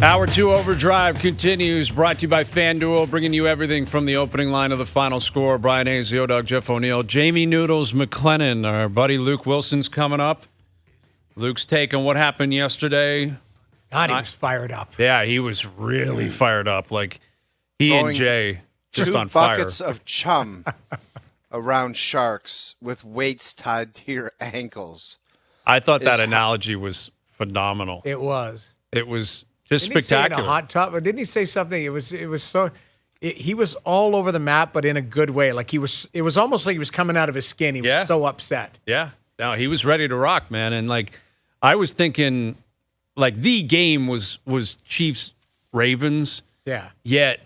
Hour 2 Overdrive continues, brought to you by FanDuel, bringing you everything from the opening line of the final score. Bryan Hayes, the O-Dog, Jeff O'Neill, Jamie Noodles McLennan. Our buddy Luke Wilson's coming up. Luke's taking what happened yesterday. God, he was fired up. Yeah, he was really fired up. Like, he and Jay just on fire. 2 buckets of chum around sharks with weights tied to your ankles. I thought that analogy was phenomenal. It was. It was just Didn't spectacular. He say in a hot tub, or didn't he say something? It was so. He was all over the map, but in a good way. Like he was. It was almost like he was coming out of his skin. He was so upset. Yeah. No, he was ready to rock, man. And like, I was thinking, like the game was Chiefs Ravens. Yeah. Yet,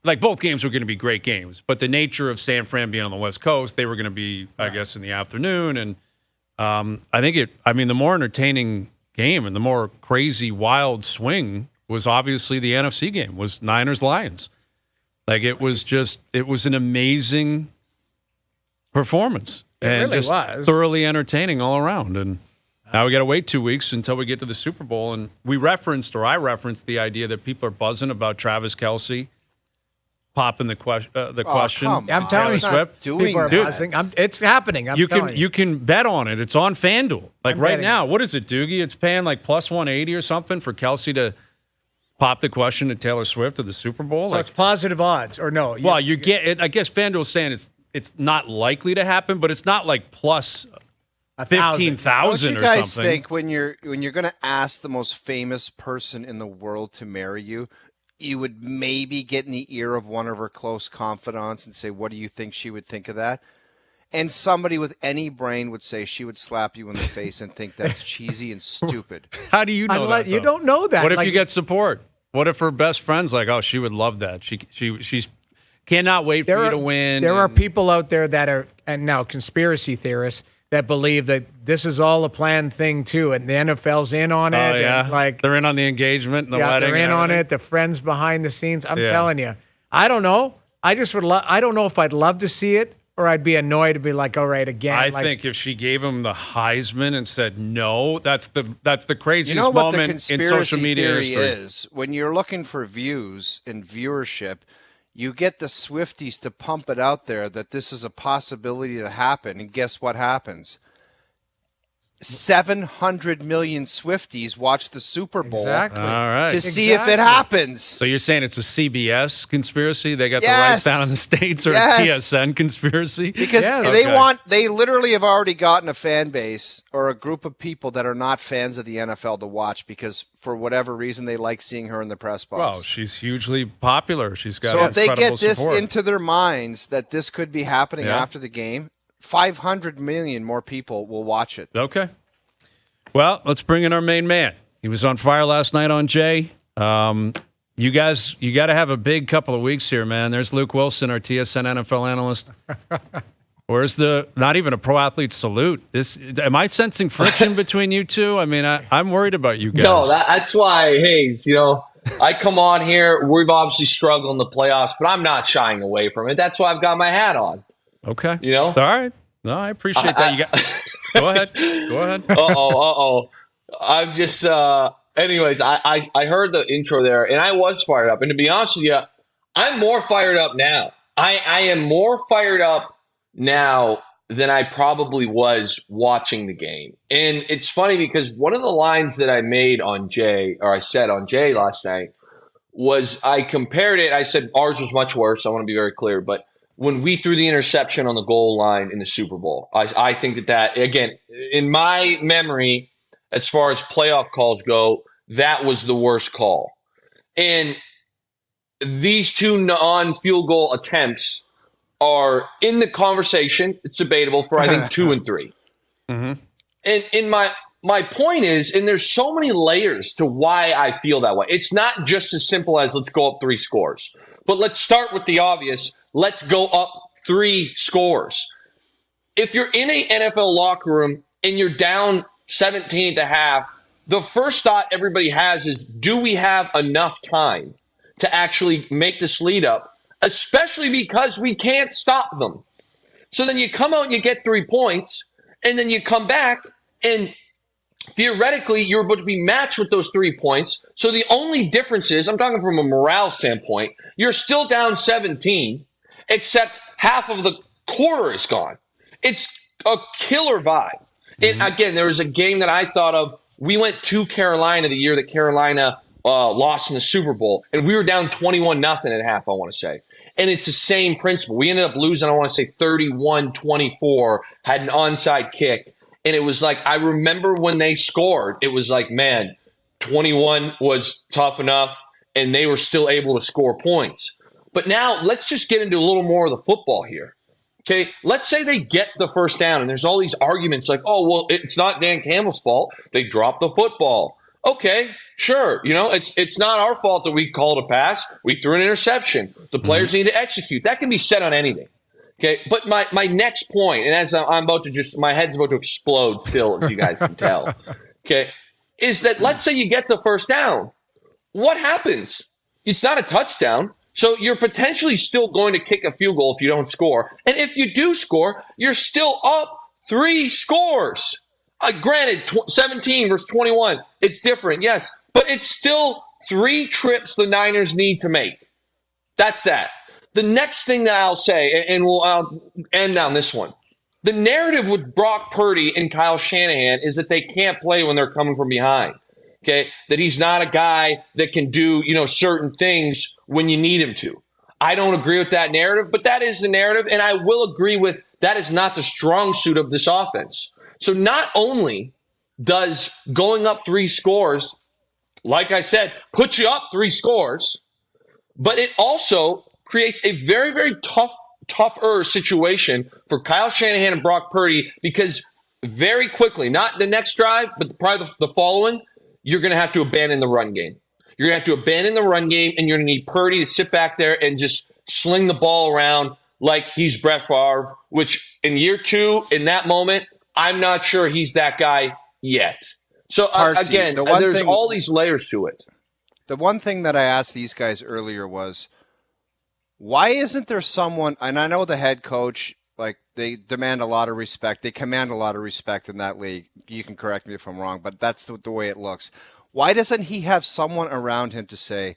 like both games were going to be great games, but the nature of San Fran being on the West Coast, they were going to be, I guess, in the afternoon. And I think the more entertaining game and the more crazy, wild swing was obviously the NFC game, was Niners-Lions. Like, it was an amazing performance. It really just was. Thoroughly entertaining all around. And now we got to wait 2 weeks until we get to the Super Bowl. And I referenced the idea that people are buzzing about Travis Kelce popping the question. I'm telling you, people are buzzing. It's happening. You can bet on it. It's on FanDuel. Like I'm right betting now, what is it, Doogie? It's paying like plus 180 or something for Kelce to pop the question to Taylor Swift at the Super Bowl. So it's positive odds, or no? You get it. I guess FanDuel's saying it's not likely to happen, but it's not like plus 15,000 or something. What do you guys think when you're going to ask the most famous person in the world to marry you? You would maybe get in the ear of one of her close confidants and say, what do you think she would think of that? And somebody with any brain would say she would slap you in the face and think that's cheesy and stupid. How do you know that? You don't know that. What if you get support? What if her best friend's like, oh, she would love that. She's cannot wait for you to win. There are people out there that are, and now conspiracy theorists, that believe that this is all a planned thing too, and the NFL's in on it. Oh, yeah. And like they're in on the engagement and the wedding. They're in on it. The friends behind the scenes. I'm telling you, I don't know. I just would. I don't know if I'd love to see it or I'd be annoyed to be like, all right, again. I think if she gave him the Heisman and said no, that's the craziest you know what moment the in social media theory history. Is when you're looking for views and viewership. You get the Swifties to pump it out there that this is a possibility to happen, and guess what happens? 700 million Swifties watch the Super Bowl All right. to see if it happens. So you're saying it's a CBS conspiracy? They got the rights down in the States, or a TSN conspiracy? Because they literally have already gotten a fan base or a group of people that are not fans of the NFL to watch because for whatever reason they like seeing her in the press box. Well, she's hugely popular. She's got so if they get support. this into their minds that this could be happening after the game, 500 million more people will watch it. Okay. Well, let's bring in our main man. He was on fire last night on Jay. You guys, you got to have a big couple of weeks here, man. There's Luke Willson, our TSN NFL analyst. Where's not even a pro athlete salute? Am I sensing friction between you two? I mean, I'm worried about you guys. No, that's why, Hayes, I come on here. We've obviously struggled in the playoffs, but I'm not shying away from it. That's why I've got my hat on. Okay. All right. No, I appreciate that. Go ahead. I'm just, anyways, I heard the intro there, and I was fired up. And to be honest with you, I'm more fired up now. I am more fired up now than I probably was watching the game. And it's funny because one of the lines that I said on Jay last night was I compared it. I said ours was much worse. I want to be very clear, but when we threw the interception on the goal line in the Super Bowl, I think that, again, in my memory, as far as playoff calls go, that was the worst call. And these two non-field goal attempts are in the conversation. It's debatable for, I think, 2 and 3. Mm-hmm. And my point is, and there's so many layers to why I feel that way. It's not just as simple as let's go up 3 scores. But let's start with the obvious. Let's go up 3 scores. If you're in an NFL locker room and you're down 17 at the half, the first thought everybody has is, do we have enough time to actually make this lead up, especially because we can't stop them? So then you come out and you get 3 points, and then you come back and theoretically, you're about to be matched with those 3 points. So the only difference is, I'm talking from a morale standpoint, you're still down 17, except half of the quarter is gone. It's a killer vibe. And again, there was a game that I thought of. We went to Carolina the year that Carolina lost in the Super Bowl, and we were down 21-0 at half, I want to say. And it's the same principle. We ended up losing, I want to say 31-24, had an onside kick. And it was like, I remember when they scored, it was like, man, 21 was tough enough, and they were still able to score points. But now let's just get into a little more of the football here. Okay, let's say they get the first down, and there's all these arguments like, oh, well, it's not Dan Campbell's fault. They dropped the football. Okay, sure. It's not our fault that we called a pass. We threw an interception. The players need to execute. That can be said on anything. Okay, but my next point, and as I'm about to my head's about to explode still, as you guys can tell, okay, is that let's say you get the first down. What happens? It's not a touchdown. So you're potentially still going to kick a field goal if you don't score. And if you do score, you're still up 3 scores. Granted, 17 versus 21, it's different, yes. But it's still 3 trips the Niners need to make. That's that. The next thing that I'll say, and I'll end on this one. The narrative with Brock Purdy and Kyle Shanahan is that they can't play when they're coming from behind. Okay, that he's not a guy that can do, certain things when you need him to. I don't agree with that narrative, but that is the narrative, and I will agree with that is not the strong suit of this offense. So not only does going up 3 scores, like I said, put you up 3 scores, but it also creates a very, very tougher situation for Kyle Shanahan and Brock Purdy because very quickly, not the next drive, but probably the following, you're going to have to abandon the run game. You're going to have to abandon the run game, and you're going to need Purdy to sit back there and just sling the ball around like he's Brett Favre, which in year 2, in that moment, I'm not sure he's that guy yet. So, again, there's all these layers to it. The one thing that I asked these guys earlier was, why isn't there someone, and I know the head coach, like they demand a lot of respect. They command a lot of respect in that league. You can correct me if I'm wrong, but that's the way it looks. Why doesn't he have someone around him to say,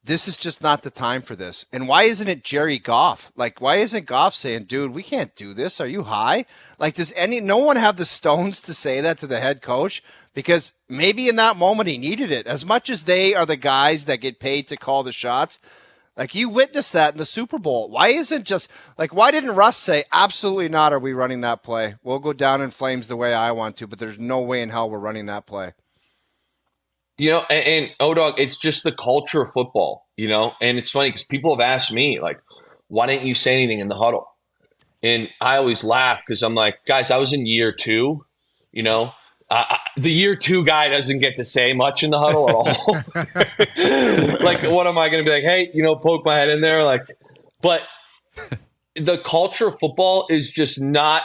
this is just not the time for this? And why isn't it Jerry Goff? Like, why isn't Goff saying, dude, we can't do this? Are you high? Like, does no one have the stones to say that to the head coach? Because maybe in that moment he needed it. As much as they are the guys that get paid to call the shots, like you witnessed that in the Super Bowl. Why didn't Russ say, absolutely not are we running that play? We'll go down in flames the way I want to, but there's no way in hell we're running that play. And O-Dog, it's just the culture of football, and it's funny because people have asked me, like, why didn't you say anything in the huddle? And I always laugh because I'm like, guys, I was in year 2, the year 2 guy doesn't get to say much in the huddle at all. Like, what am I going to be like? Hey, poke my head in there. Like, but the culture of football is just not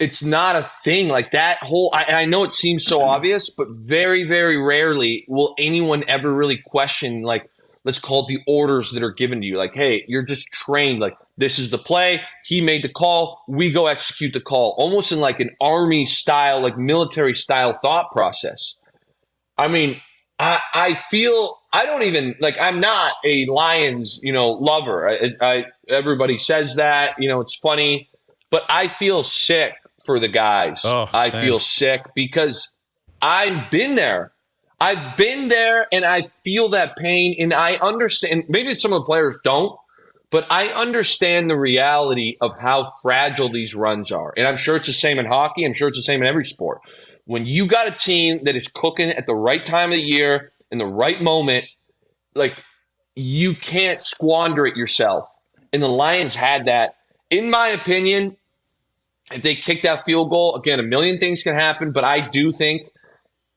it's not a thing like that whole. I know it seems so obvious, but very, very rarely will anyone ever really question, like, let's call it the orders that are given to you. Like, hey, you're just trained. Like, this is the play. He made the call. We go execute the call. Almost in like an army style, like military style thought process. I mean, I feel I don't even like. I'm not a Lions, lover. Everybody says that. It's funny, but I feel sick for the guys. Oh, I feel sick because I've been there. I've been there and I feel that pain, and I understand. Maybe some of the players don't, but I understand the reality of how fragile these runs are. And I'm sure it's the same in hockey. I'm sure it's the same in every sport. When you got a team that is cooking at the right time of the year, in the right moment, like, you can't squander it yourself. And the Lions had that. In my opinion, if they kick that field goal, again, a million things can happen, but I do think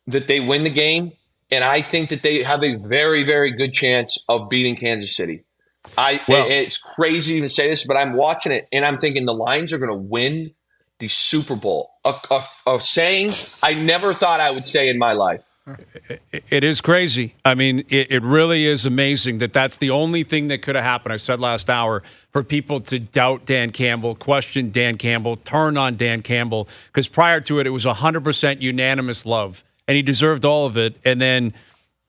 that they win the game, and I think that they have a very, very good chance of beating Kansas City. It's crazy to even say this, but I'm watching it, and I'm thinking the Lions are going to win the Super Bowl. A saying I never thought I would say in my life. It is crazy. I mean, it really is amazing that that's the only thing that could have happened. I said last hour for people to doubt Dan Campbell, question Dan Campbell, turn on Dan Campbell, because prior to it, it was 100% unanimous love, and he deserved all of it. And then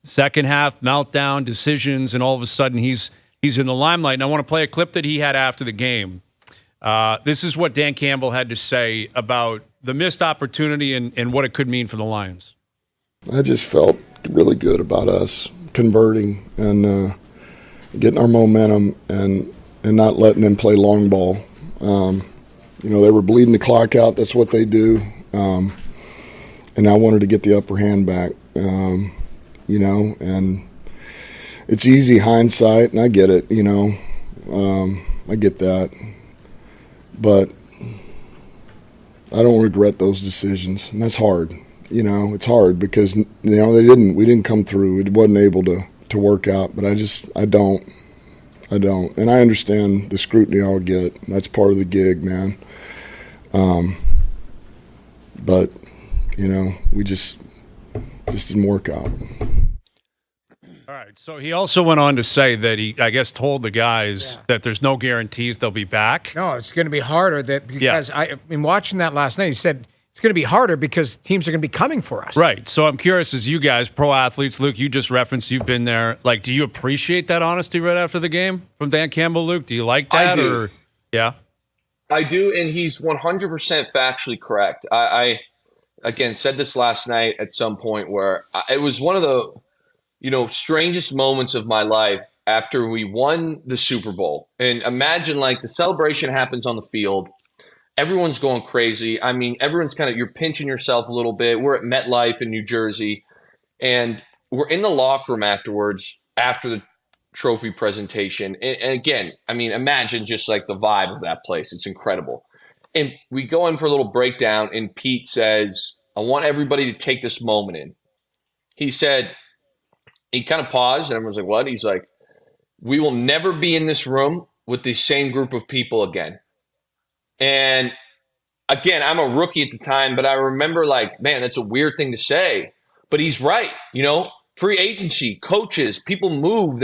second half meltdown, decisions, and all of a sudden he's in the limelight. And I want to play a clip that he had after the game. This is what Dan Campbell had to say about the missed opportunity and what it could mean for the Lions. I just felt really good about us converting and getting our momentum and not letting them play long ball. They were bleeding the clock out. That's what they do. And I wanted to get the upper hand back, and it's easy hindsight, and I get it, I get that. But I don't regret those decisions, and that's hard. It's hard because we didn't come through. It wasn't able to work out. But I don't, and I understand the scrutiny I'll get. That's part of the gig, man. But we just didn't work out. All right. So he also went on to say that he, I guess, told the guys that there's no guarantees they'll be back. No, it's going to be harder because I mean, watching that last night, he said it's going to be harder because teams are going to be coming for us. Right. So I'm curious, as you guys, pro athletes, Luke, you just referenced you've been there. Like, do you appreciate that honesty right after the game from Dan Campbell, Luke? Do you like that? I do. Yeah. I do, and he's 100% factually correct. I again said this last night at some point where it was one of the strangest moments of my life after we won the Super Bowl. And imagine, like, the celebration happens on the field. Everyone's going crazy. I mean, everyone's you're pinching yourself a little bit. We're at MetLife in New Jersey, and we're in the locker room afterwards, after the trophy presentation. And again, I mean, imagine just like the vibe of that place. It's incredible. And we go in for a little breakdown, and Pete says, I want everybody to take this moment in. He said, he kind of paused, and everyone's like, what? He's like, we will never be in this room with the same group of people again. And again, I'm a rookie at the time, but I remember like, man, that's a weird thing to say, but he's right. Free agency, coaches, people move,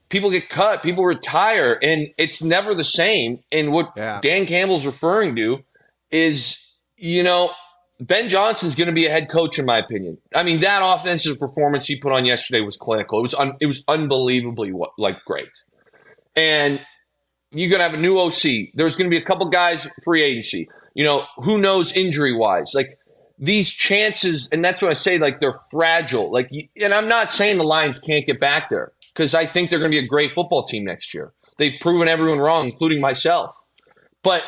people get cut, people retire, and it's never the same. And what Dan Campbell's referring to is, Ben Johnson's going to be a head coach, in my opinion. I mean, that offensive performance he put on yesterday was clinical. It was unbelievably great. And you're going to have a new OC. There's going to be a couple guys free agency. Who knows injury-wise? Like, these chances, and that's what I say, like, they're fragile. Like, and I'm not saying the Lions can't get back there, because I think they're going to be a great football team next year. They've proven everyone wrong, including myself. But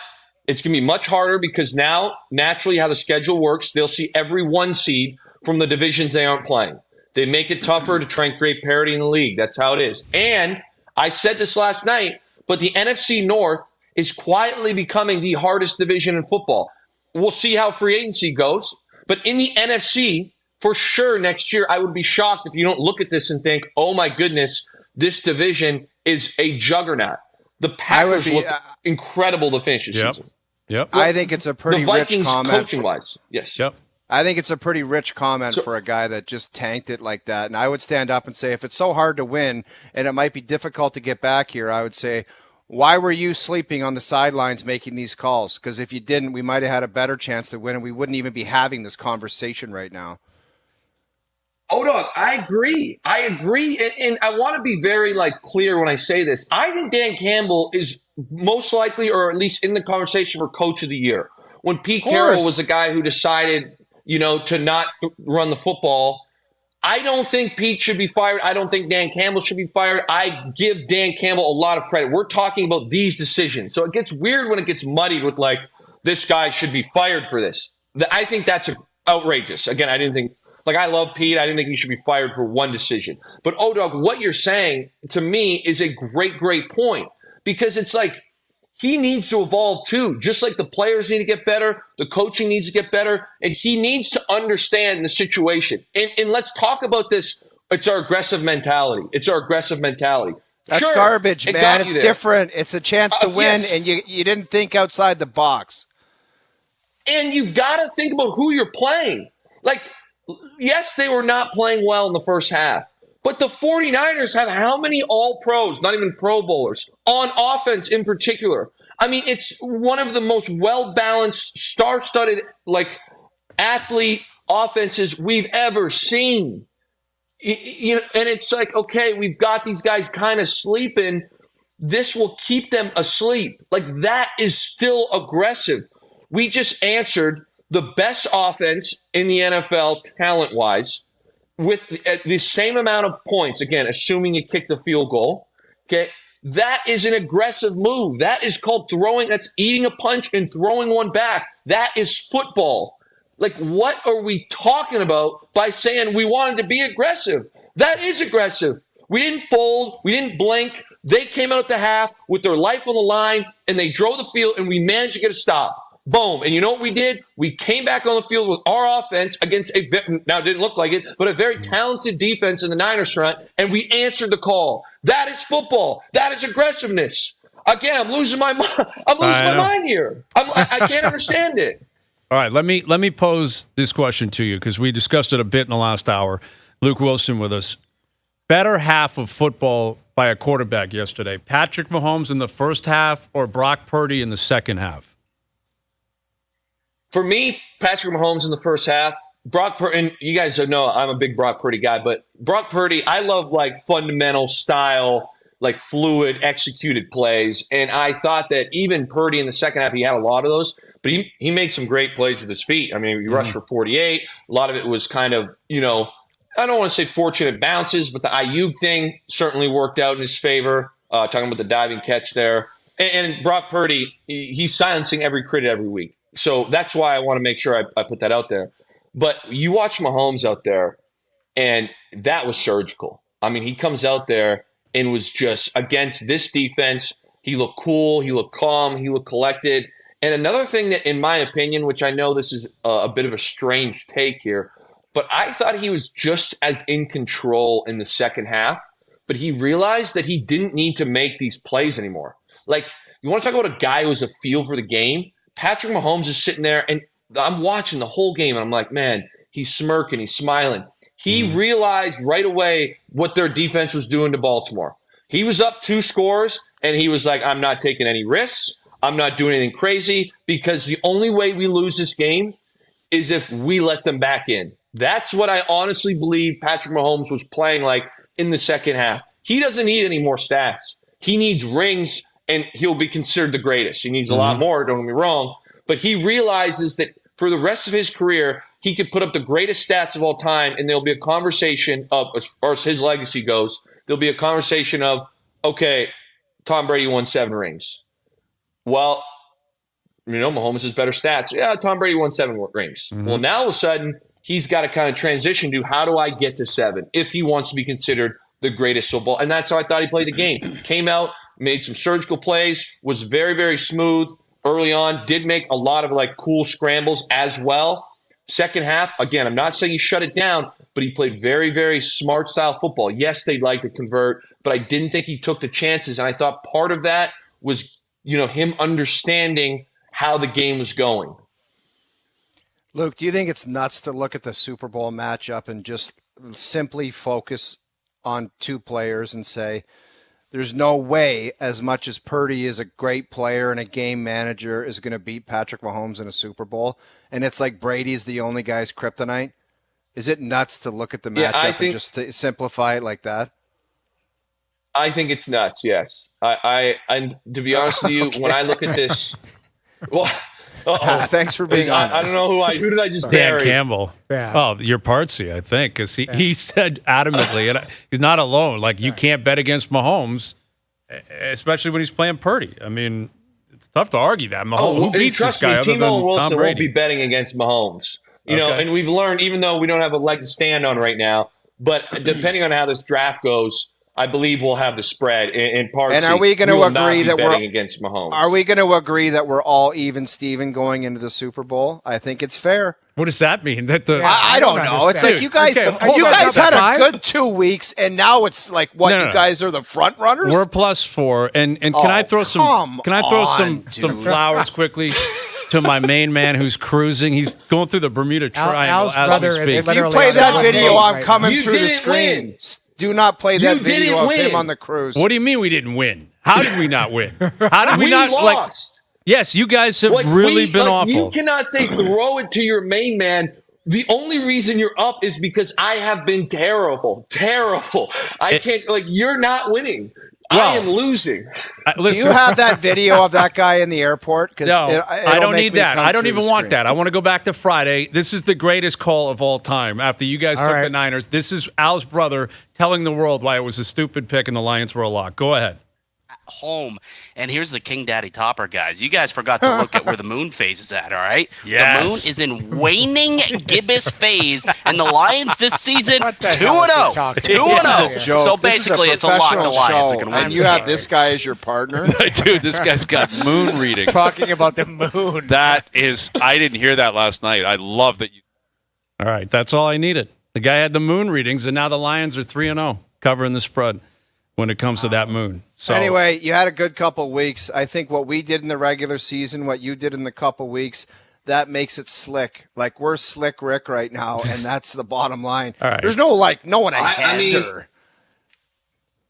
it's going to be much harder because now, naturally, how the schedule works, they'll see every one seed from the divisions they aren't playing. They make it tougher to try and create parity in the league. That's how it is. And I said this last night, but the NFC North is quietly becoming the hardest division in football. We'll see how free agency goes. But in the NFC, for sure, next year, I would be shocked if you don't look at this and think, oh, my goodness, this division is a juggernaut. The Packers look incredible to finish the season. Yep. I think it's a pretty rich comment. Coaching-wise, yes. Yep. I think it's a pretty rich comment for a guy that just tanked it like that. And I would stand up and say, if it's so hard to win and it might be difficult to get back here, I would say, why were you sleeping on the sidelines making these calls? Because if you didn't, we might have had a better chance to win, and we wouldn't even be having this conversation right now. Oh, dog, I agree. And I want to be very clear when I say this. I think Dan Campbell is most likely, or at least in the conversation, for Coach of the Year. When Pete Carroll was the guy who decided, to not run the football, I don't think Pete should be fired. I don't think Dan Campbell should be fired. I give Dan Campbell a lot of credit. We're talking about these decisions. So it gets weird when it gets muddied with this guy should be fired for this. I think that's outrageous. Again, I didn't think, I love Pete. I didn't think he should be fired for one decision. But, O-Dog, what you're saying to me is a great, great point, because it's he needs to evolve too. Just like the players need to get better, the coaching needs to get better, and he needs to understand the situation. And let's talk about this. It's our aggressive mentality. That's sure, garbage, man. It's different. It's a chance to win, yes. And you didn't think outside the box. And you've got to think about who you're playing. Yes, they were not playing well in the first half. But the 49ers have how many all-pros, not even Pro Bowlers, on offense in particular? I mean, it's one of the most well-balanced, star-studded, athlete offenses we've ever seen. And it's like, okay, we've got these guys kind of sleeping. This will keep them asleep. That is still aggressive. We just answered the best offense in the NFL talent-wise with the same amount of points, again, assuming you kick the field goal, okay? That is an aggressive move. That is called throwing. That's eating a punch and throwing one back. That is football. What are we talking about by saying we wanted to be aggressive? That is aggressive. We didn't fold. We didn't blink. They came out at the half with their life on the line, and they drove the field, and we managed to get a stop. Boom. And you know what we did? We came back on the field with our offense against now it didn't look like it, but a very talented defense in the Niners front, and we answered the call. That is football. That is aggressiveness. Again, I'm losing my mind. I'm losing my mind here. I can't understand it. All right, let me pose this question to you because we discussed it a bit in the last hour. Luke Willson with us. Better half of football by a quarterback yesterday, Patrick Mahomes in the first half or Brock Purdy in the second half? For me, Patrick Mahomes in the first half. Brock Purdy, and you guys know I'm a big Brock Purdy guy, but Brock Purdy, I love fundamental style, fluid, executed plays. And I thought that even Purdy in the second half, he had a lot of those, but he made some great plays with his feet. I mean, he rushed for 48. A lot of it was kind of, I don't want to say fortunate bounces, but the Ayuk thing certainly worked out in his favor, talking about the diving catch there. And Brock Purdy, he's silencing every critic every week. So that's why I want to make sure I put that out there. But you watch Mahomes out there, and that was surgical. I mean, he comes out there and was just against this defense. He looked cool. He looked calm. He looked collected. And another thing that, in my opinion, which I know this is a bit of a strange take here, but I thought he was just as in control in the second half, but he realized that he didn't need to make these plays anymore. You want to talk about a guy who has a feel for the game? Patrick Mahomes is sitting there, and I'm watching the whole game, and I'm like, man, he's smirking, he's smiling. He realized right away what their defense was doing to Baltimore. He was up 2 scores, and he was like, I'm not taking any risks. I'm not doing anything crazy because the only way we lose this game is if we let them back in. That's what I honestly believe Patrick Mahomes was playing like in the second half. He doesn't need any more stats. He needs rings, and he'll be considered the greatest. He needs a lot more, don't get me wrong. But he realizes that for the rest of his career, he could put up the greatest stats of all time, and there'll be a conversation of, as far as his legacy goes, there'll be a conversation of, okay, Tom Brady won 7 rings. Well, Mahomes has better stats. Yeah, Tom Brady won 7 rings. Well, now all of a sudden, he's got to kind of transition to how do I get to 7 if he wants to be considered the greatest football. And that's how I thought he played the game. Came out, made some surgical plays, was very, very smooth early on, did make a lot of cool scrambles as well. Second half, again, I'm not saying he shut it down, but he played very, very smart style football. Yes, they'd like to convert, but I didn't think he took the chances. And I thought part of that was, him understanding how the game was going. Luke, do you think it's nuts to look at the Super Bowl matchup and just simply focus on 2 players and say, there's no way, as much as Purdy is a great player and a game manager, is going to beat Patrick Mahomes in a Super Bowl? And it's like Brady's the only guy's kryptonite? Is it nuts to look at the matchup and just to simplify it like that? I think it's nuts, yes. And to be honest with you, when I look at this, well, thanks for being honest. I don't know who did I just Dan bury? Campbell. Yeah. Oh, your Partsy, I think, because he said adamantly, and he's not alone. You can't bet against Mahomes, especially when he's playing Purdy. I mean, it's tough to argue that. Mahomes, who beats this guy other than Timo Wilson Tom Brady? won't be betting against Mahomes. And we've learned, even though we don't have a leg to stand on right now, but depending on how this draft goes, I believe we'll have the spread in Partsy. And are we going to agree that we're against Mahomes? Are we going to agree that we're all even Steven going into the Super Bowl? I think it's fair. What does that mean? I don't know. It's like you guys had a good 2 weeks, and now it's like you guys are the front runners. We're +4, and can I throw some flowers quickly to my main man who's cruising. He's going through the Bermuda Triangle Al's as brother we is speak. If you literally play on that the video, boat I'm right coming You through the didn't screen. win. Do not play that You video didn't of win. him on the cruise. What do you mean we didn't win? How did we not win? How did we We not lost. Yes, you guys have Like really been like, awful. You cannot say throw it to your main man. The only reason you're up is because I have been terrible. I can't, like, you're not winning. I Well, am losing. Do Listen, you have that video of that guy in the airport? no, I don't need that. I don't even want that. I want to go back to Friday. This is the greatest call of all time. After you guys All took right. the Niners, this is Al's brother telling the world why it was a stupid pick and the Lions were a lock. Go ahead. Home. And here's the King Daddy Topper, guys. You guys forgot to look at where the moon phase is at, all right? Yes. The moon is in waning gibbous phase, and the Lions this season 2-0. What the hell is he talking? 2-0. Joke. So This is a basically, it's a lock. The professional Lions show, are going to win. and you have this guy as your partner. Dude, this guy's got moon readings. Talking about the moon. That is, I didn't hear that last night. I love that you. All right, that's all I needed. The guy had the moon readings, and now the Lions are 3-0, covering the spread when it comes to that moon. So Anyway, you had a good couple weeks. I think what we did in the regular season, what you did in the couple weeks, that makes it slick. Like, we're slick Rick right now, and that's the bottom line. All right. There's no one ahead. I mean,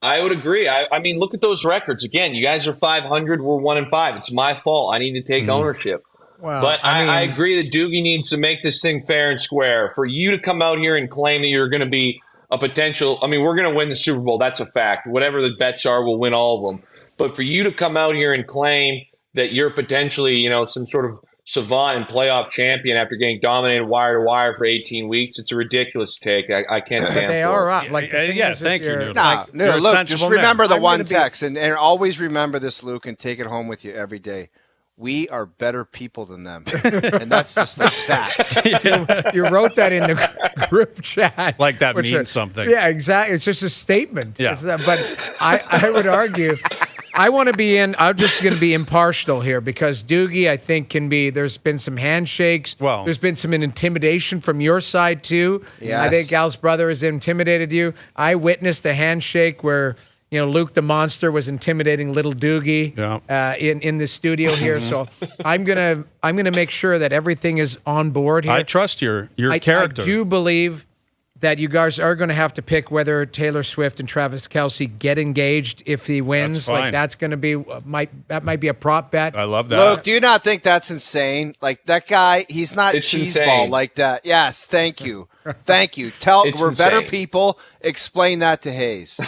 I would agree. I mean, look at those records. Again, you guys are 500. We're 1-5. It's my fault. I need to take ownership. Well, But I mean, agree that Doogie needs to make this thing fair and square. For you to come out here and claim that you're going to be a potential – I mean, we're going to win the Super Bowl. That's a fact. Whatever the bets are, we'll win all of them. But for you to come out here and claim that you're potentially, you know, some sort of savant and playoff champion after getting dominated wire to wire for 18 weeks, it's a ridiculous take. I can't stand they for are it. up. Like, the thing Yeah, is, thank you, you're- Noodles. Nah, You're a look, sensible just remember man. the I'm one gonna be- text, and always remember this, Luke, and take it home with you every day. We are better people than them. And that's just a fact. You wrote that in the group chat. Like that which means something. Yeah, exactly. It's just a statement. Yeah. But I would argue, I want to be in, I'm just going to be impartial here because Doogie, I think, there's been some handshakes. Well- There's been some intimidation from your side, too. Yes. I think Al's brother has intimidated you. I witnessed a handshake where, you know, Luke the Monster was intimidating little Doogie in the studio here. So I'm gonna make sure that everything is on board here. I trust your character. I do believe that you guys are going to have to pick whether Taylor Swift and Travis Kelce get engaged if he wins. That's fine. Like that's going to be that might be a prop bet. I love that. Luke, do you not think that's insane? Like, that guy, he's not It's cheeseball insane. like that. Yes, thank you. Thank you. We're It's better insane. people. Explain that to Hayes.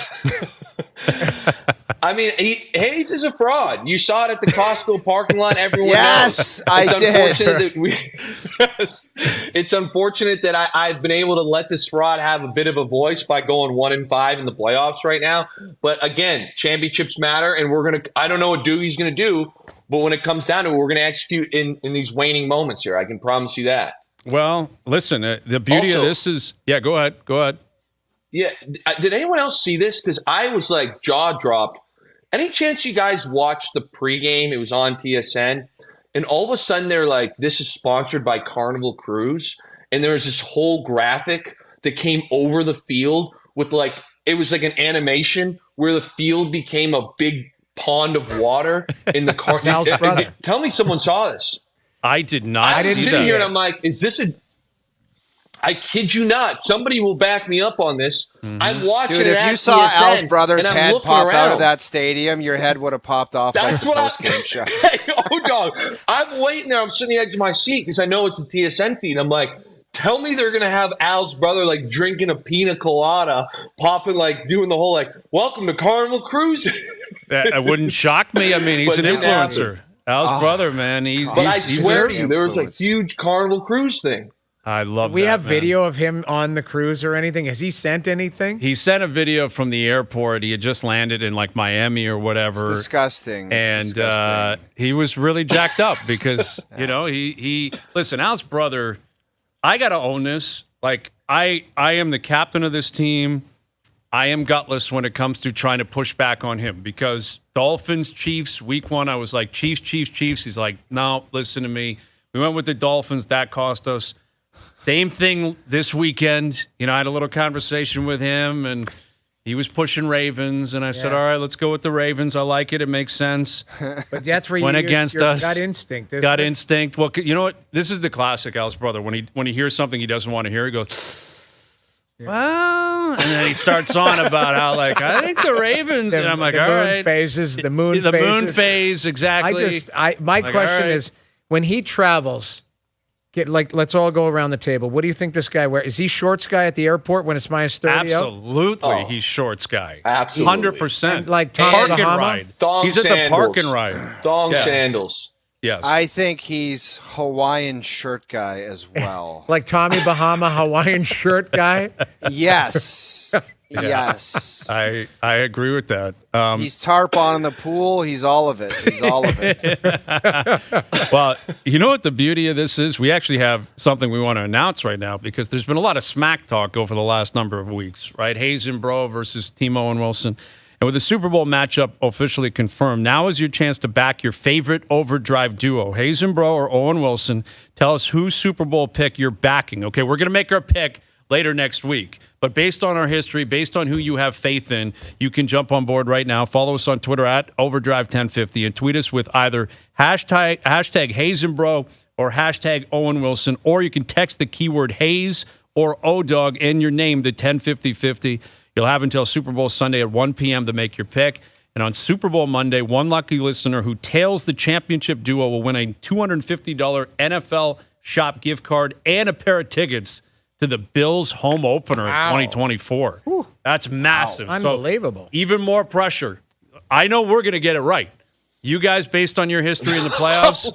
I mean, Hayes is a fraud. You saw it at the Costco parking lot. Everyone Yes, knows. I It's did. unfortunate that it's unfortunate that I've been able to let this fraud have a bit of a voice by going 1-5 in the playoffs right now. But again, championships matter, and I don't know what Doogie's gonna do, but when it comes down to it, we're gonna execute in these waning moments here. I can promise you that. Well, listen, the beauty of Also- this is – yeah, go ahead. Yeah. Did anyone else see this? Because I was like jaw dropped. Any chance you guys watched the pregame? It was on TSN. And all of a sudden they're like, this is sponsored by Carnival Cruise. And there was this whole graphic that came over the field with it was like an animation where the field became a big pond of water in the car. Al's brother. Tell me someone saw this. I did not I see was didn't sitting that. here and I'm like, is this I kid you not. Somebody will back me up on this. I'm watching Dude, it if at you saw TSN, Al's brother's and I'm head looking pop out around. of that stadium, your head would have popped off That's like what the post-game show. Oh, dog. I'm waiting there. I'm sitting on the edge of my seat because I know it's a TSN feed. I'm like, tell me they're going to have Al's brother drinking a pina colada, popping, doing the whole, welcome to Carnival Cruise. That wouldn't shock me. I mean, he's But an it didn't influencer. Al's brother, man. But I He's swear to very you, there was a influenced. huge Carnival Cruise thing. I love we that, have man. video of him on the cruise or anything. Has he sent anything? He sent a video from the airport. He had just landed in Miami or whatever. It's disgusting. It's And disgusting. he was really jacked up because, he listen, Al's brother, I got to own this. I am the captain of this team. I am gutless when it comes to trying to push back on him because Dolphins, Chiefs, week 1, I was like, Chiefs. He's like, no, listen to me. We went with the Dolphins. That cost us. Same thing this weekend. I had a little conversation with him, and He was pushing Ravens, and I said, all right, let's go with the Ravens. I like it. It makes sense. But that's where you Went use against your us. gut instinct. Isn't Gut it? instinct. Well, you know what? This is the classic Al's brother. When he hears something he doesn't want to hear, he goes, well, and then he starts on about how, like, I think the Ravens. And I'm like, all right. The moon The phases. moon phase, exactly. My Like, question all right. is, when he travels, let's all go around the table. What do you think this guy wears? Is he shorts guy at the airport when it's minus 30 out? Absolutely, he's shorts guy. Absolutely. 100%. And like Tommy Park and Bahama? ride. Thong He's at the sandals. park and ride. Thong Yeah. sandals. Yes. I think he's Hawaiian shirt guy as well. Like Tommy Bahama Hawaiian shirt guy? Yes. Yes. I agree with that. He's tarp on in the pool. He's all of it. He's all of it. Well, you know what the beauty of this is? We actually have something we want to announce right now because there's been a lot of smack talk over the last number of weeks, right? Hayes and Bro versus Timo and Wilson. And with the Super Bowl matchup officially confirmed, now is your chance to back your favorite overdrive duo, Hayes and Bro or Owen Wilson. Tell us whose Super Bowl pick you're backing. Okay, we're going to make our pick later next week. But based on our history, based on who you have faith in, you can jump on board right now. Follow us on Twitter at OverDrive1050 and tweet us with either hashtag Hayes and Bro or hashtag Owen Wilson, or you can text the keyword Hayes or O-Dog and your name to 105050. You'll have until Super Bowl Sunday at 1 p.m. to make your pick. And on Super Bowl Monday, one lucky listener who tails the championship duo will win a $250 NFL shop gift card and a pair of tickets to the Bills home opener in 2024. That's massive. Wow. Unbelievable. So even more pressure. I know we're going to get it right. You guys, based on your history in the playoffs,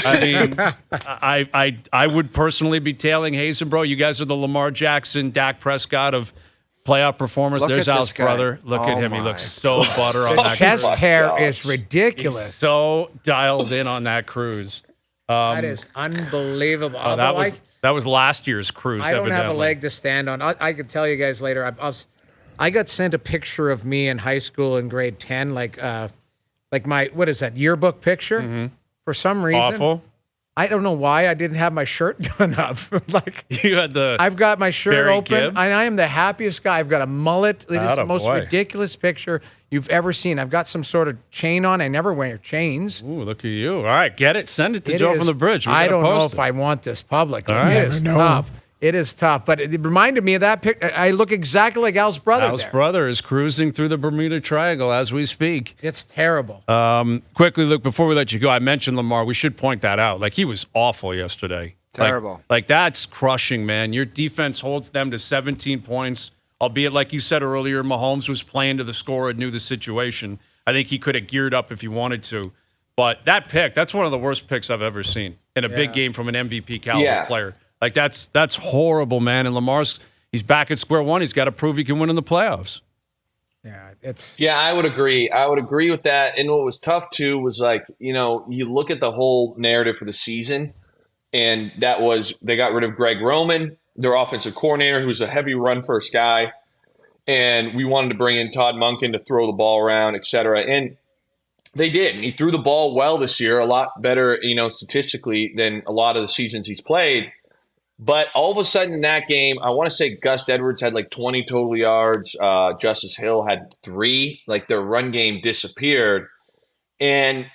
I mean, I would personally be tailing Hayes and Bro. You guys are the Lamar Jackson, Dak Prescott of playoff performers. Look There's at Al's this guy. brother. Look at Oh him. He my. looks so butter on The that chest cruise. hair is ridiculous. He's so dialed in on that cruise. That is unbelievable. Oh, Although that was last year's cruise. I don't have a evidently. leg to stand on. I could tell you guys later. I got sent a picture of me in high school in grade 10, like my, what is that, yearbook picture? For some reason. Awful. I don't know why I didn't have my shirt done up. Like You had the. I've got my shirt Barry open, Gibb? and I am the happiest guy. I've got a mullet. It is the most Attaboy. ridiculous picture you've ever seen. I've got some sort of chain on. I never wear chains. Ooh, look at you. All right, get it. Send it to It Joe is- from the Bridge. We I gotta don't know post if it. I want this public. All right. It is tough. It is tough. But it reminded me of that picture. I look exactly like Al's brother. Al's there. brother is cruising through the Bermuda Triangle as we speak. It's terrible. Quickly, Luke, before we let you go, I mentioned Lamar. We should point that out. Like, he was awful yesterday. Terrible. Like that's crushing, man. Your defense holds them to 17 points, albeit, like you said earlier, Mahomes was playing to the score and knew the situation. I think he could have geared up if he wanted to. But that pick, that's one of the worst picks I've ever seen in a big game from an MVP caliber player. Like, that's horrible, man. And he's back at square one. He's got to prove he can win in the playoffs. Yeah, I would agree. I would agree with that. And what was tough too was, like, you know, you look at the whole narrative for the season, and that was they got rid of Greg Roman, their offensive coordinator, who's a heavy run first guy, and we wanted to bring in Todd Monken to throw the ball around, et cetera. And they did. And he threw the ball well this year, a lot better, you know, statistically than a lot of the seasons he's played. But all of a sudden in that game, I want to say Gus Edwards had like 20 total yards. Justice Hill had 3. Like, their run game disappeared. And,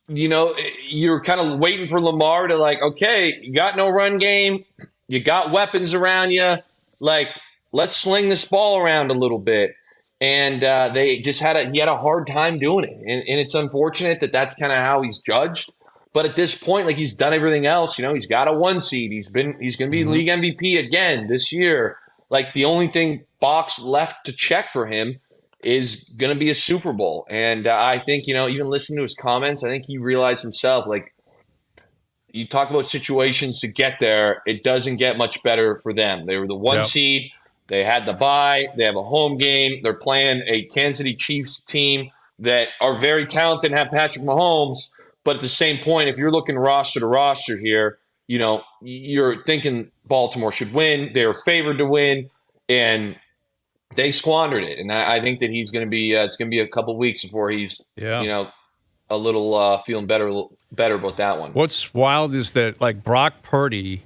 you know, you're kind of waiting for Lamar to, like, okay, you got no run game. You got weapons around you. Like, let's sling this ball around a little bit. And they just he had a hard time doing it. And it's unfortunate that that's kind of how he's judged. But at this point, like, he's done everything else. You know, he's got a 1 seed. He's going to be league MVP again this year. Like, the only thing box left to check for him is going to be a Super Bowl. And I think, you know, even listening to his comments, I think he realized himself, like, you talk about situations to get there, it doesn't get much better for them. They were the 1 seed. They had the bye. They have a home game. They're playing a Kansas City Chiefs team that are very talented and have Patrick Mahomes. But at the same point, if you're looking roster to roster here, you know, you're thinking Baltimore should win. They were favored to win, and they squandered it. And I think that he's going to be it's going to be a couple weeks before he's, you know, a little feeling better about that one. What's wild is that, like, Brock Purdy,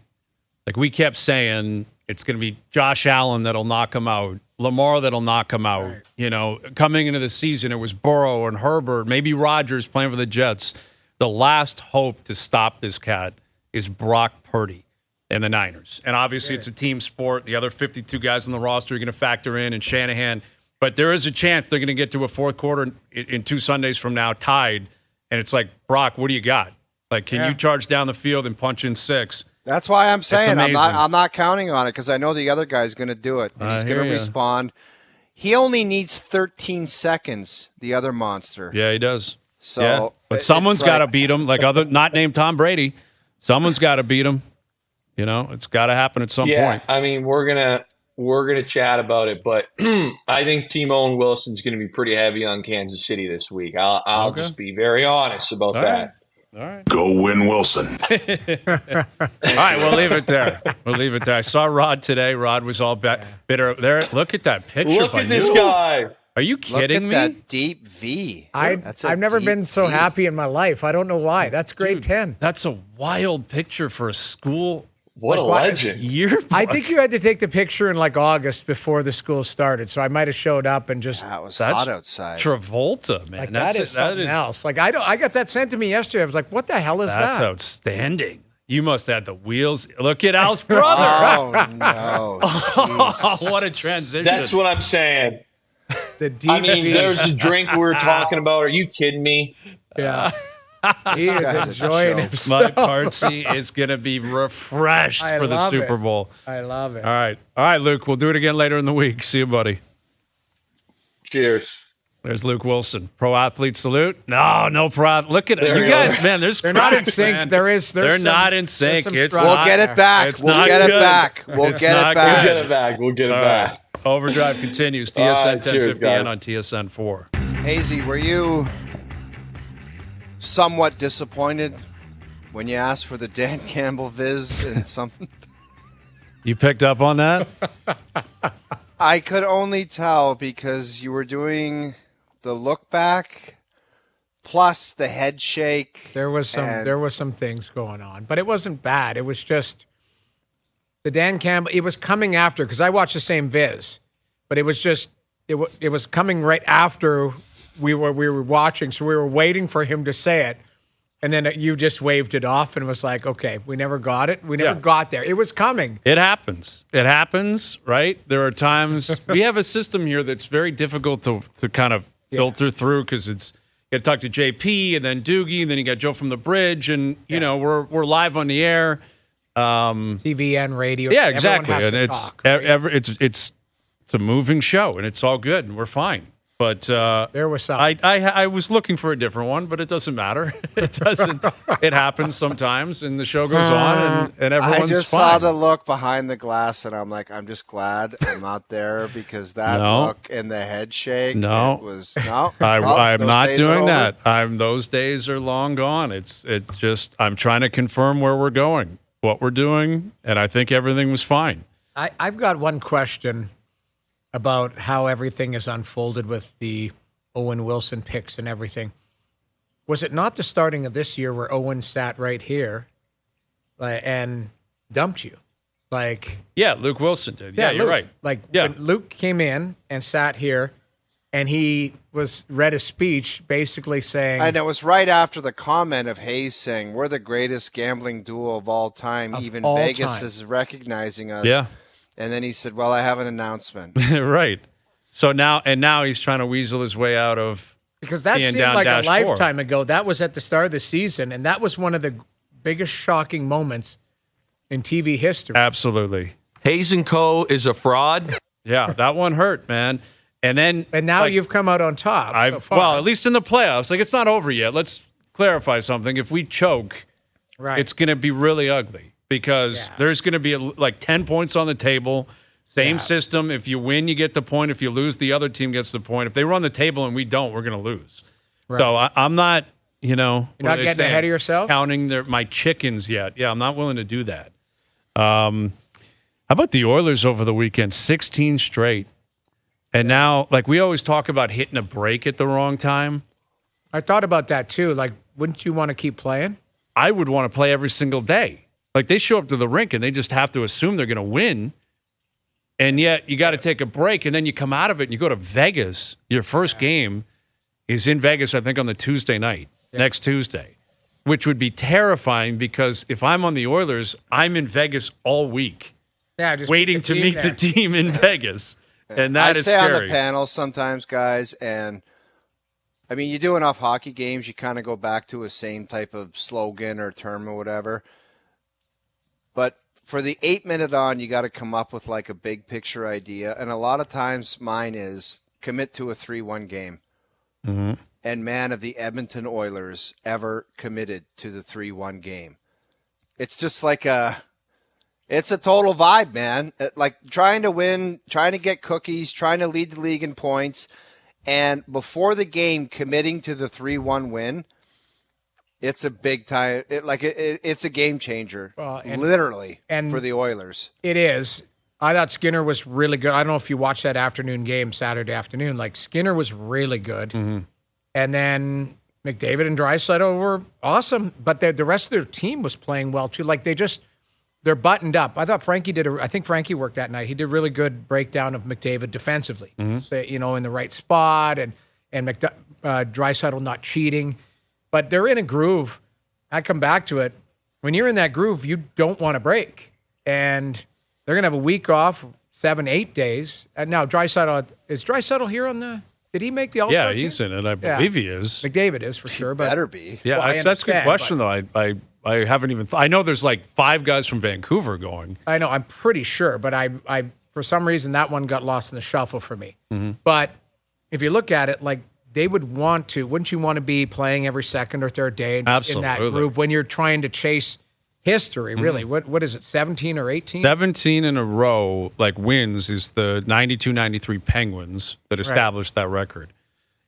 like we kept saying, It's going to be Josh Allen that'll knock him out, Lamar that'll knock him out. Right. You know, coming into the season, it was Burrow and Herbert, maybe Rodgers playing for the Jets. The last hope to stop this cat is Brock Purdy and the Niners. And obviously it's a team sport. The other 52 guys on the roster are going to factor in, and Shanahan. But there is a chance they're going to get to a fourth quarter in 2 Sundays from now tied. And it's like, Brock, what do you got? Like, can you charge down the field and punch in 6? That's why I'm saying I'm not counting on it, because I know the other guy's going to do it. And he's going to respond. He only needs 13 seconds, the other monster. Yeah, he does. So, but someone's got to beat him, like not named Tom Brady. Someone's got to beat him. You know, it's got to happen at some point. Yeah, I mean, we're gonna chat about it, but I think Team Owen Wilson's going to be pretty heavy on Kansas City this week. I'll just be very honest about that. All right. Go win, Wilson. All right, we'll leave it there. I saw Rod today. Rod was all bitter. There, look at that picture. Look at this guy. Are you kidding me? That deep V. I've never been so happy in my life. I don't know why. That's grade 10. That's a wild picture for a school. What a legend. I think you had to take the picture in like August before the school started, so I might have showed up and just. That was hot outside. Travolta, man. Like, that is something else. Like I got that sent to me yesterday. I was like, "What the hell is that?" That's outstanding. You must have the wheels. Look at Al's brother. Oh no! Oh, what a transition. That's what I'm saying. I mean, there's a drink we were talking about. Are you kidding me? Yeah. He is enjoying himself. Mike Partsy is going to be refreshed for the Super Bowl. I love it. All right, Luke. We'll do it again later in the week. See you, buddy. Cheers. There's Luke Willson. Pro athlete salute. No pro. Look at you guys, man. They're not in sync. Man. They're not in sync. We'll get it back. We'll get it back. We'll get it back. We'll get it back. Overdrive continues. TSN 1050 on TSN 4. Hazy, were you somewhat disappointed when you asked for the Dan Campbell viz and something? You picked up on that? I could only tell because you were doing the look back plus the head shake. There was some things going on, but it wasn't bad. It was just the Dan Campbell. It was coming after, because I watched the same viz, but it was just it was coming right after we were watching, so we were waiting for him to say it, and then you just waved it off and was like, okay, we never got it. We never got there. It was coming. It happens, right? There are times we have a system here that's very difficult to kind of filter through, because it's you got to talk to JP and then Doogie, and then you got Joe from the Bridge, and you know we're live on the air, TV and radio. Yeah, exactly. Everyone has and to talk, right? it's a moving show, and it's all good, and we're fine. But there was something. I was looking for a different one, but it doesn't matter. It doesn't. It happens sometimes, and the show goes on, and everyone's I just fine. saw the look behind the glass, and I'm like, I'm just glad I'm not there, because that look and the head shake. No, was I'm not doing that. Those days are long gone. It's just I'm trying to confirm where we're going, what we're doing, and I think everything was fine. I've got one question about how everything is unfolded with the Owen Wilson picks and everything. Was it not the starting of this year where Owen sat right here and dumped you? Yeah, Luke Willson did. Yeah, you're right. When Luke came in and sat here, and he read a speech basically saying... And it was right after the comment of Hayes saying, we're the greatest gambling duo of all time. Even Vegas is recognizing us. Yeah. And then he said, well, I have an announcement. Right. So now he's trying to weasel his way out of, because that seemed like a lifetime ago. That was at the start of the season, and that was one of the biggest shocking moments in TV history. Absolutely. Hayes & Co. is a fraud. Yeah, that one hurt, man. And now you've come out on top. Well, at least in the playoffs. It's not over yet. Let's clarify something. If we choke, it's going to be really ugly. Because there's going to be 10 points on the table. Same system. If you win, you get the point. If you lose, the other team gets the point. If they run the table and we don't, we're going to lose. Right. So I'm not, you're not getting ahead of yourself? Counting my chickens yet. Yeah, I'm not willing to do that. How about the Oilers over the weekend? 16 straight. And now, we always talk about hitting a break at the wrong time. I thought about that too. Wouldn't you want to keep playing? I would want to play every single day. They show up to the rink and they just have to assume they're going to win And yet you got to take a break, and then you come out of it and you go to Vegas. Your first game is in Vegas, I think, on the Tuesday night, next Tuesday, which would be terrifying because if I'm on the Oilers, I'm in Vegas all week, just waiting to meet the team in Vegas. And that is scary. I say scary. on the panel sometimes, guys, and I mean, you do enough hockey games, you kind of go back to a same type of slogan or term or whatever. But for the 8-minute on, you got to come up with like a big picture idea. And a lot of times mine is commit to a 3-1 game. Mm-hmm. And man, have the Edmonton Oilers ever committed to the 3-1 game. It's just like it's a total vibe, man. Like trying to win, trying to get cookies, trying to lead the league in points. And before the game, committing to the 3-1 win. It's a big time. It's a game changer, literally, for the Oilers. It is. I thought Skinner was really good. I don't know if you watched that afternoon game Saturday afternoon. Like Skinner was really good, and then McDavid and Draisaitl were awesome. But the rest of their team was playing well too. Like they're buttoned up. I thought Frankie I think Frankie worked that night. He did a really good breakdown of McDavid defensively. So, in the right spot, and Draisaitl not cheating. But they're in a groove. I come back to it. When you're in that groove, you don't want to break. And they're going to have a week off, 7-8 days. And now is Draisaitl here on the – did he make the All-Star Yeah, team? he's in it. I believe he is. McDavid is for sure. But better be. Yeah, well, that's a good question, though. I haven't even I know there's like 5 guys from Vancouver going. I know. I'm pretty sure. But I for some reason, that one got lost in the shuffle for me. But if you look at it, like, they would wouldn't you want to be playing every second or third day in that groove when you're trying to chase history, really? What is it, 17 or 18? 17 in a row, like wins, is the 92-93 Penguins that established that record.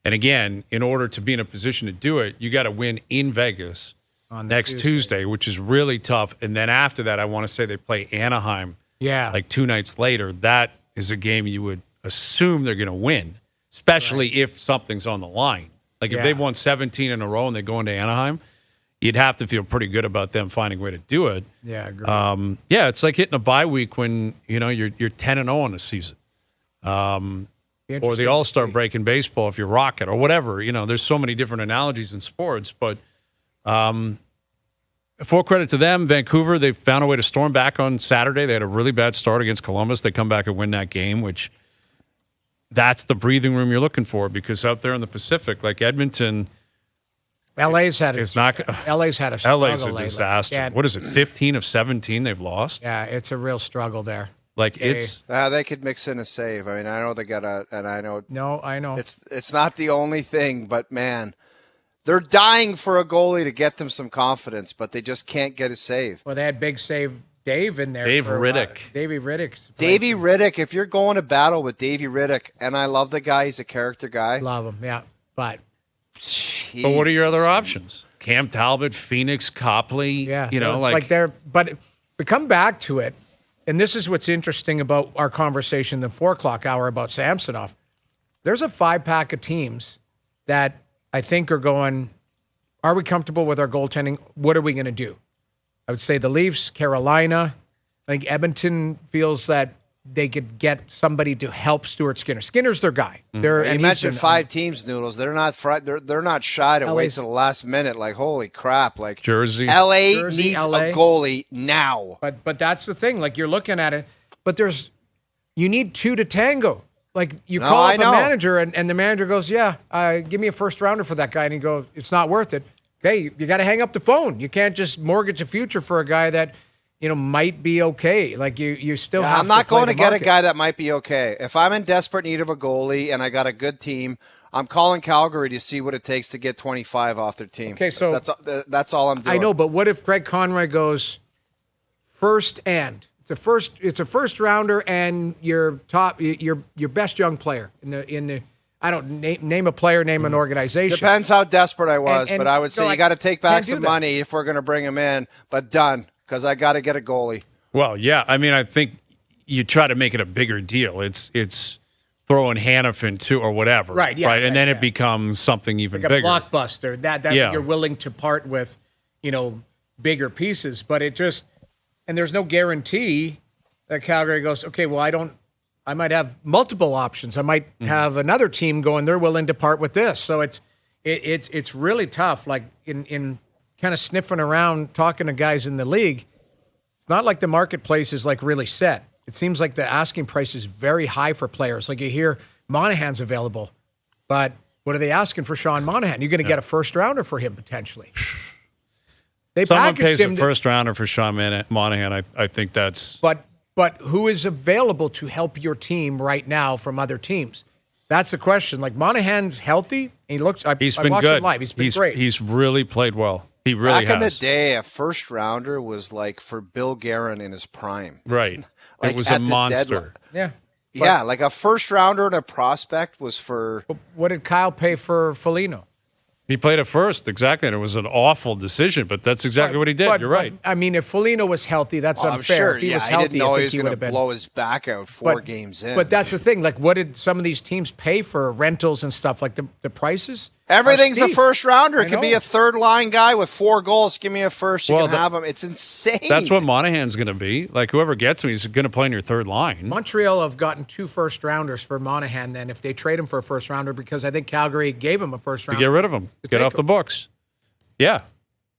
And again, in order to be in a position to do it, you got to win in Vegas on next Tuesday, which is really tough. And then after that, I want to say they play Anaheim like 2 nights later. That is a game you would assume they're going to win. Especially if something's on the line. Like if they've won 17 in a row and they go into Anaheim, you'd have to feel pretty good about them finding a way to do it. Yeah, agree. It's like hitting a bye week when you're 10-0 on the season, or the All-Star break in baseball if you're Rocket or whatever. There's so many different analogies in sports, but full credit to them. Vancouver, they found a way to storm back on Saturday. They had a really bad start against Columbus. They come back and win that game, which. That's the breathing room you're looking for because out there in the Pacific, like Edmonton, LA's had a struggle LA's a disaster. Yeah. What is it? 15 of 17 they've lost. Yeah, it's a real struggle there. Like they could mix in a save. I mean, I know they got I know. No, I know it's not the only thing, but man, they're dying for a goalie to get them some confidence, but they just can't get a save. Well, they had big save. Dave in there. Dave Riddick. Davey Riddick. Davey Riddick, if you're going to battle with Davey Riddick, and I love the guy, he's a character guy. Love him, yeah. But what are your other options? Cam Talbot, Phoenix, Copley. Yeah. But we come back to it, and this is what's interesting about our conversation in the 4 o'clock hour about Samsonov. There's a 5-pack of teams that I think are going, are we comfortable with our goaltending? What are we going to do? I would say the Leafs, Carolina. I think Edmonton feels that they could get somebody to help Stuart Skinner. Skinner's their guy. You mentioned 5 teams, Noodles. They're not they're not shy to wait till the last minute. Like, holy crap! Like Jersey, LA needs a goalie now. But that's the thing. Like you're looking at it, but you need 2 to tango. Like you call up a manager, and the manager goes, "Yeah, give me a first rounder for that guy," and he goes, "It's not worth it." Okay, you got to hang up the phone. You can't just mortgage a future for a guy that, might be okay. Like you still have. I'm not going to get market. a guy that might be okay. If I'm in desperate need of a goalie and I got a good team, I'm calling Calgary to see what it takes to get 25 off their team. Okay, so that's all I'm doing. I know, but what if Greg Conroy goes first and it's a first rounder and your best young player in the. I don't name a player, name an organization. Depends how desperate I was, but I would say you got to take back some that. money if we're going to bring him in. But done, because I got to get a goalie. Well, yeah. I mean, I think you try to make it a bigger deal. It's throwing Hannafin too or whatever. Right, yeah. Right, and then it becomes something even like bigger. A blockbuster that you're willing to part with, bigger pieces. But and there's no guarantee that Calgary goes, okay, well, I don't I might have multiple options. I might have another team going, they're willing to part with this. So it's really tough. Like in kind of sniffing around, talking to guys in the league, it's not like the marketplace is like really set. It seems like the asking price is very high for players. Like you hear Monahan's available, but what are they asking for Sean Monahan? You're going to get a first rounder for him potentially. They Someone packaged pays him a first rounder for Sean Monahan. I think that's. But who is available to help your team right now from other teams? That's the question. Like Monahan's healthy. He looks. He's I been watched good. him live. He's been great. He's really played well. He really Back in has. the day, a first rounder was like for Bill Guerin in his prime. Right. Like it was at a the monster. Yeah. Yeah, like a first rounder and a prospect was for. What did Kyle pay for Foligno? He played at first, exactly, and it was an awful decision, but that's exactly what he did. You're right. I mean, if Foligno was healthy, that's I'm unfair. sure. If he Yeah, was I healthy, didn't know I he think was he going would to have been. blow his back out four games in. But that's the thing. Like, what did some of these teams pay for rentals and stuff? Like the prices? Everything's a steep. first rounder. It I could be know. a third line guy with 4 goals. Give me a first. You Well, can have him. It's insane. That's what Monahan's going to be. Like, whoever gets him, he's going to play in your third line. Montreal have gotten 2 first rounders for Monahan then if they trade him for a first rounder because I think Calgary gave him a first To rounder. get rid of him. To Get take off him. the books. Yeah.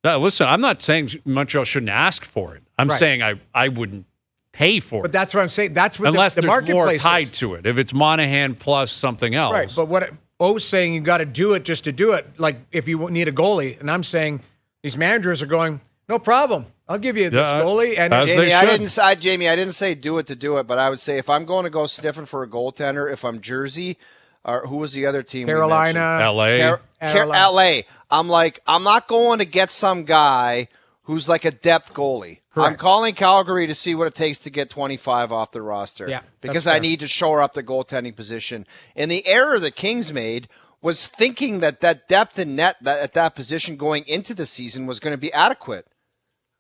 Now, listen, I'm not saying Montreal shouldn't ask for it. I'm Right. saying I wouldn't pay for But it. that's what I'm saying. That's what Unless the there's more marketplace tied is. to it. If it's Monahan plus something else. Right, but what O's saying, you got to do it just to do it. Like if you need a goalie, and I'm saying these managers are going, no problem, I'll give you this Yeah, goalie. And as they Jamie, should. Jamie, I didn't say do it to do it, but I would say if I'm going to go sniffing for a goaltender, if I'm Jersey, or who was the other team? Carolina, LA. LA. I'm like, I'm not going to get some guy who's like a depth goalie. Correct. I'm calling Calgary to see what it takes to get 25 off the roster. Yeah, because that's I fair. need to shore up the goaltending position. And the error the Kings made was thinking that depth in net at that position going into the season was going to be adequate.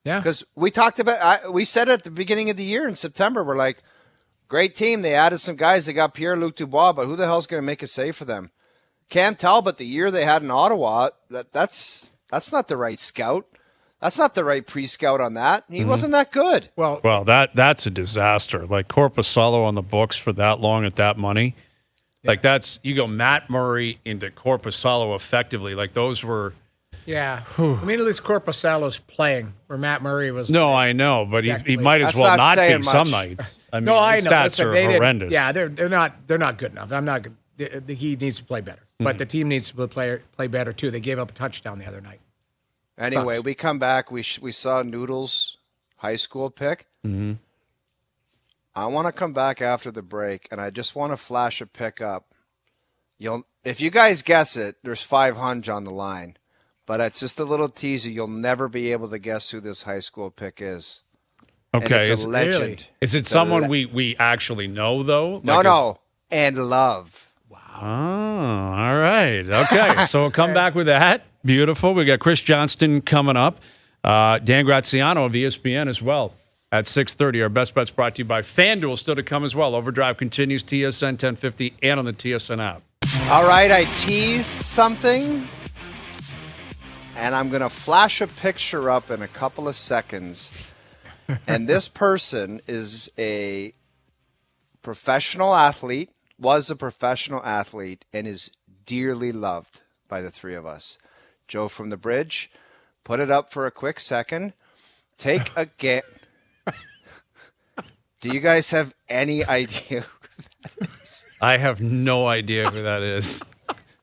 yeah, Because we talked about, we said at the beginning of the year in September, we're like, great team. They added some guys. They got Pierre-Luc Dubois, but who the hell's going to make a save for them? Cam Talbot, the year they had in Ottawa, that's not the right scout. That's not the right pre-scout on that. He wasn't that good. Well, that's a disaster. Like Korpisalo on the books for that long at that money. Like that's you go Matt Murray into Korpisalo effectively. Like those were yeah. I mean, at least Korpisalo's playing, where Matt Murray was. no, I know, but he Exactly. might as That's well not not saying be much. some nights. I mean, No, I his know. stats Listen, are they didn't- horrendous. Yeah, they're not good enough. I'm not good. He needs to play better, but the team needs to play better too. They gave up a touchdown the other night. Anyway, we come back. We saw Noodles' high school pick. Mm-hmm. I want to come back after the break, and I just want to flash a pick up. If you guys guess it, there's 500 on the line, but it's just a little teaser. You'll never be able to guess who this high school pick is. And Okay, it's a legend. Really? is it It's a someone we actually know though? No, and love. Oh, all right. Okay, so we'll come back with that. Beautiful. We got Chris Johnston coming up. Dan Graziano of ESPN as well at 6:30. Our best bets brought to you by FanDuel still to come as well. OverDrive continues, TSN 1050 and on the TSN app. All right, I teased something, and I'm going to flash a picture up in a couple of seconds. And this person is a professional athlete, was a professional athlete, and is dearly loved by the three of us. Joe from the Bridge, put it up for a quick second. Take a get. Do you guys have any idea? I have no idea who that is.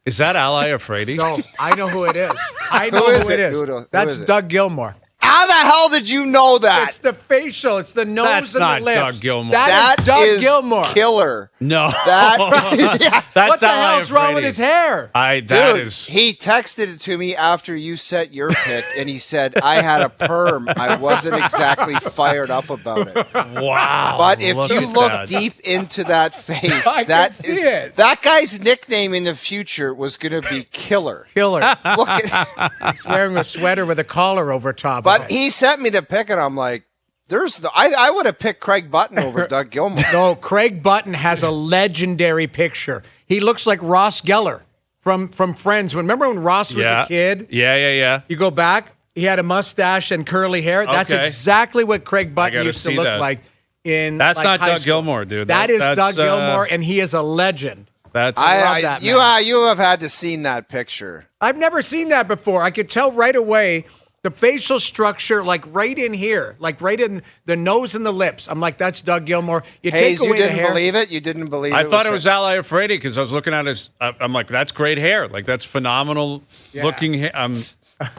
Is that Ally Afraidy? No, I know who it is. I know Who is who it it? is. Who That's is it? Doug Gilmore. How the hell did you know that? It's the facial. It's the nose That's and not the lips. Doug Gilmore. That is Doug Gilmore. Killer. No. That, yeah. That's What the Ally hell's wrong with Afraidy. his hair? That Dude, is. he texted it to me after you set your pick, and he said, I had a perm. I wasn't exactly fired up about it. Wow. But if you at look that. deep into that face, I can see it. That guy's nickname in the future was going to be Killer. Killer. Look at, He's wearing a sweater with a collar over top of but it. he sent me the pick, and I'm like, I would have picked Craig Button over Doug Gilmore. No, Craig Button has a legendary picture. He looks like Ross Geller from Friends. Remember when Ross was a kid? Yeah. You go back, he had a mustache and curly hair. That's Okay. exactly what Craig Button gotta used to see look that. like. in That's like, not high Doug school. Gilmore, dude. That's That's, Doug Gilmore, and he is a legend. That's love that you man. you have had to seen that picture. I've never seen that before. I could tell right away the facial structure, like right in here, like right in the nose and the lips. I'm like, that's Doug Gilmore. You Hayes, take you away the didn't hair. believe it? You didn't believe I it? thought it was Ali Afredi because I was looking at his. I'm like, that's great hair. Like that's phenomenal looking hair.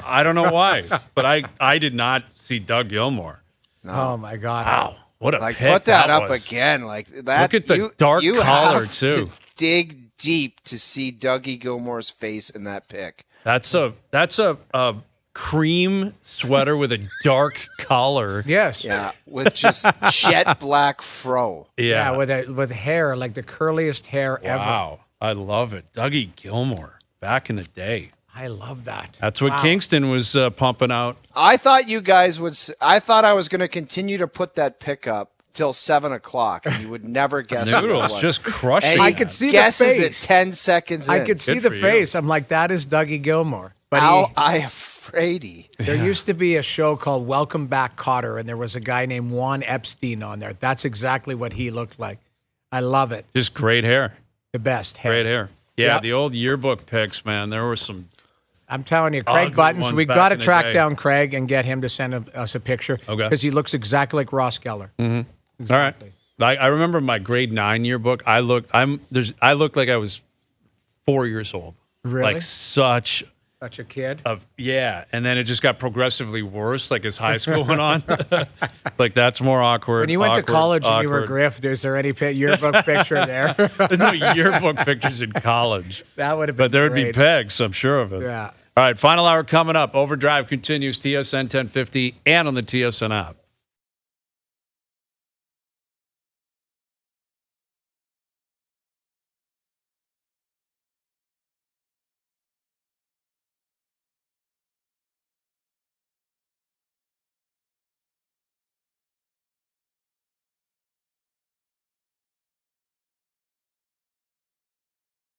I don't know why, but I did not see Doug Gilmore. Oh my God! Wow, what a Like pick put that up was. again. Like that. Look at the dark collar have too. To dig deep to see Dougie Gilmore's face in that pic. That's a cream sweater with a dark collar. Yes. Yeah, with just jet black fro. Yeah, with hair like the curliest hair ever. Wow, I love it. Dougie Gilmore back in the day. I love that. That's what Kingston was pumping out. I thought you guys would. I thought I was going to continue to put that pick up till 7:00, and you would never guess. what it Noodles was. just crushing. And I he could see the guesses face. it 10 seconds in. I could see Good the for you. face. I'm like, that is Dougie Gilmore. But Afraidy. there used to be a show called Welcome Back, Kotter, and there was a guy named Juan Epstein on there. That's exactly what he looked like. I love it. Just great hair. The best hair. Great hair. Yeah, Yep. the old yearbook pics, man. There were some. I'm telling you, Craig Ugly Buttons, ones we back got to in the track day. down Craig and get him to send us a picture. Okay. Because he looks exactly like Ross Geller. All right. I remember my grade 9 yearbook. I looked like I was 4 years old. Really? Like such Such a kid. yeah, and then it just got progressively worse, like as high school went on. Like that's more awkward. When you went to college and you were awkward. Griff, is there any yearbook picture there? There's no yearbook pictures in college. That would have been But there would be great. pegs, I'm sure of it. Yeah. All right, final hour coming up. Overdrive continues, TSN 1050 and on the TSN app.